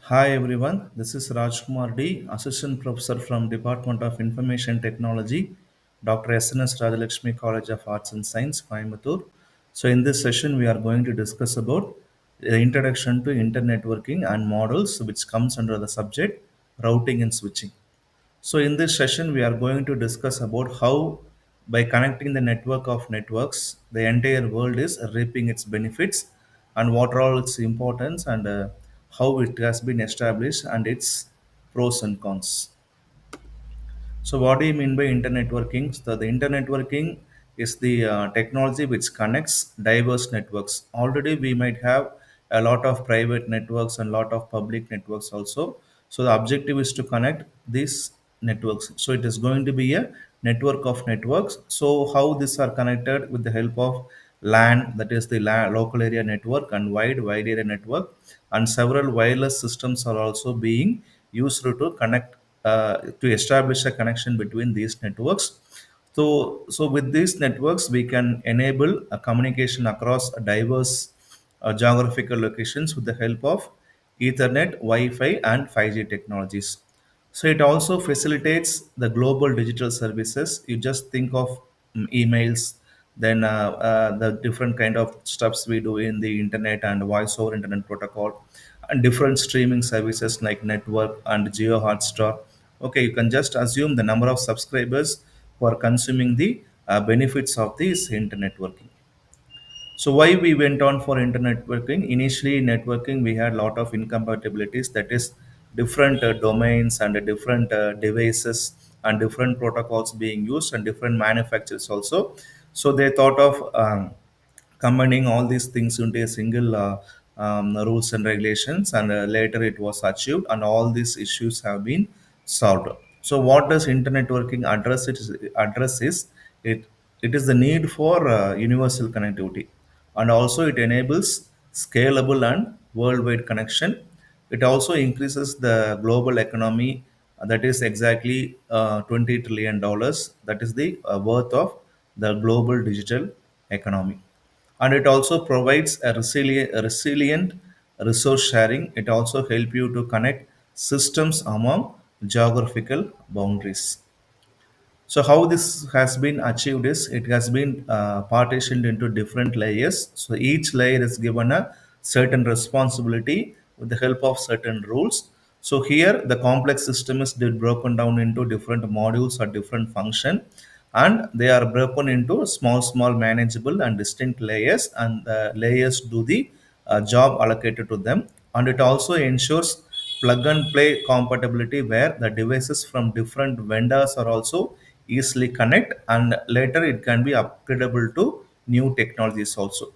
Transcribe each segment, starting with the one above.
Hi everyone, this is Rajkumar D, Assistant Professor from Department of Information Technology, Dr. SNS Rajalakshmi College of Arts and Science, Coimbatore. So in this session, we are going to discuss about the introduction to internetworking and models, which comes under the subject routing and switching. So in this session, we are going to discuss about how by connecting the network of networks, the entire world is reaping its benefits and what are all its importance and how it has been established and its pros and cons. So, what do you mean by internet working? So, the internet working is the technology which connects diverse networks. Already, we might have a lot of private networks and lot of public networks also. So, the objective is to connect these networks. So, it is going to be a network of networks. So, how these are connected with the help of LAN, that is the local area network, and wide area network, and several wireless systems are also being used to connect to establish a connection between these networks. So with these networks, we can enable a communication across a diverse geographical locations with the help of Ethernet, Wi-Fi, and 5G technologies. So it also facilitates the global digital services. You just think of emails, then the different kind of stuffs we do in the internet and voice over internet protocol, and different streaming services like network and Geo Hotstar. Okay, you can just assume the number of subscribers who are consuming the benefits of this internet working. So why we went on for internet networking? Initially, networking we had a lot of incompatibilities. That is, different domains and different devices and different protocols being used and different manufacturers also. So they thought of combining all these things into a single rules and regulations, and later it was achieved, and all these issues have been solved. So what does internet working address? It is the need for universal connectivity, and also it enables scalable and worldwide connection. It also increases the global economy, that is exactly $20 trillion. That is the worth of the global digital economy. And it also provides a resilient resource sharing. It also help you to connect systems among geographical boundaries. So how this has been achieved is it has been partitioned into different layers. So each layer is given a certain responsibility with the help of certain rules. So here the complex system is broken down into different modules or different function, and they are broken into small manageable and distinct layers, and the layers do the job allocated to them. And it also ensures plug and play compatibility where the devices from different vendors are also easily connect, and later it can be upgradable to new technologies also.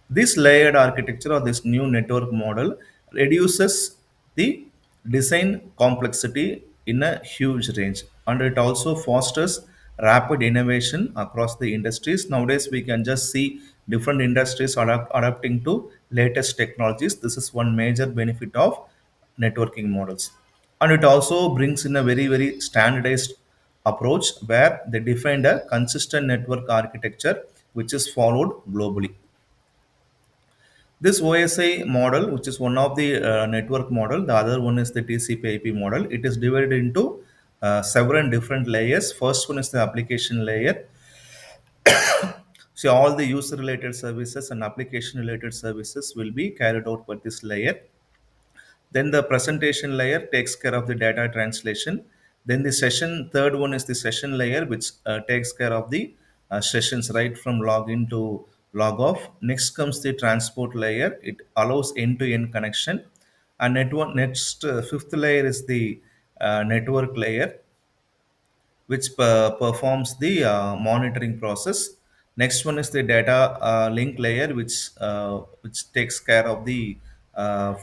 This layered architecture or this new network model reduces the design complexity in a huge range, and it also fosters rapid innovation across the industries. Nowadays, we can just see different industries adapting to latest technologies. This is one major benefit of networking models. And it also brings in a very standardized approach where they defined a consistent network architecture which is followed globally. This OSI model, which is one of the network model, the other one is the TCP/IP model. It is divided into several different layers. First one is the application layer. So all the user related services and application related services will be carried out by this layer. Then the presentation layer takes care of the data translation. Then the session, third one is the session layer, which takes care of the sessions right from login to log off. Next comes the transport layer. It allows end-to-end connection. And next, fifth layer is the network layer, which performs the monitoring process. Next one is the data link layer, which takes care of the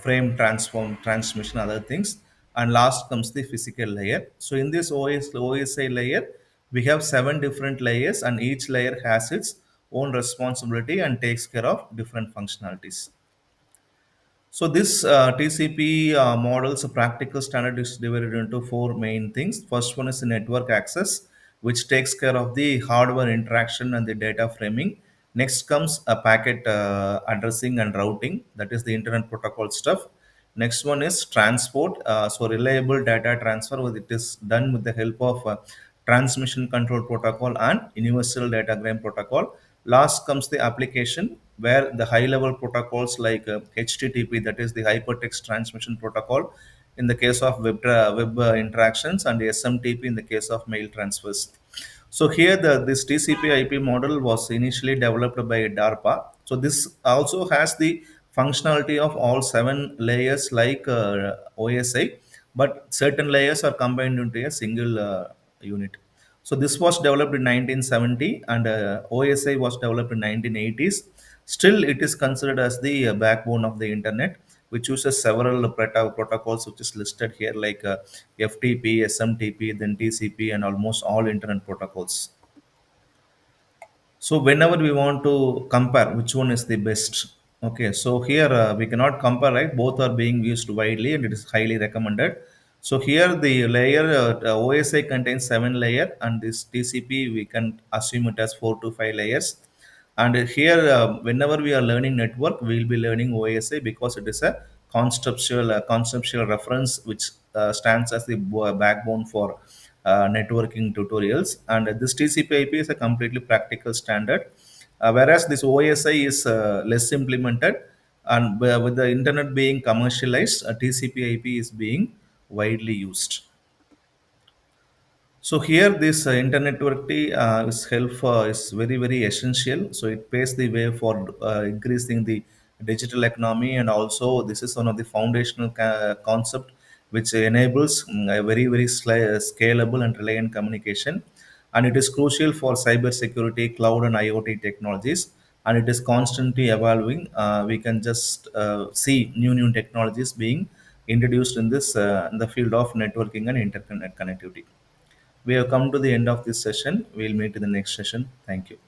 frame transform transmission, other things. And last comes the physical layer. So in this OSI layer, we have seven different layers, and each layer has its own responsibility and takes care of different functionalities. So this TCP model's practical standard is divided into four main things. First one is the network access, which takes care of the hardware interaction and the data framing. Next comes a packet addressing and routing, that is the internet protocol stuff. Next one is transport. So reliable data transfer, it is done with the help of transmission control protocol and universal datagram protocol. Last comes the application, where the high level protocols like HTTP, that is the hypertext transmission protocol in the case of web interactions, and SMTP in the case of mail transfers. So here this TCP/IP model was initially developed by DARPA. So this also has the functionality of all seven layers like OSI, but certain layers are combined into a single unit. So this was developed in 1970, and OSI was developed in 1980s. Still, it is considered as the backbone of the internet, which uses several protocols, which is listed here, like FTP, SMTP, then TCP, and almost all internet protocols. So whenever we want to compare which one is the best, okay. So here we cannot compare, right? Both are being used widely, and it is highly recommended. So here the layer OSI contains seven layer, and this TCP we can assume it as 4 to 5 layers. And here, whenever we are learning network, we will be learning OSI because it is a conceptual reference which stands as the backbone for networking tutorials. And this TCP/IP is a completely practical standard, whereas this OSI is less implemented. And with the internet being commercialized, TCP/IP is being widely used. So here, this internet networking is is very essential. So it paves the way for increasing the digital economy, and also this is one of the foundational concept which enables a very scalable and reliant communication, and it is crucial for cyber security, cloud, and IoT technologies. And it is constantly evolving. We can just see new technologies being introduced in the field of networking and internet connectivity. We have come to the end of this session. We'll meet in the next session. Thank you.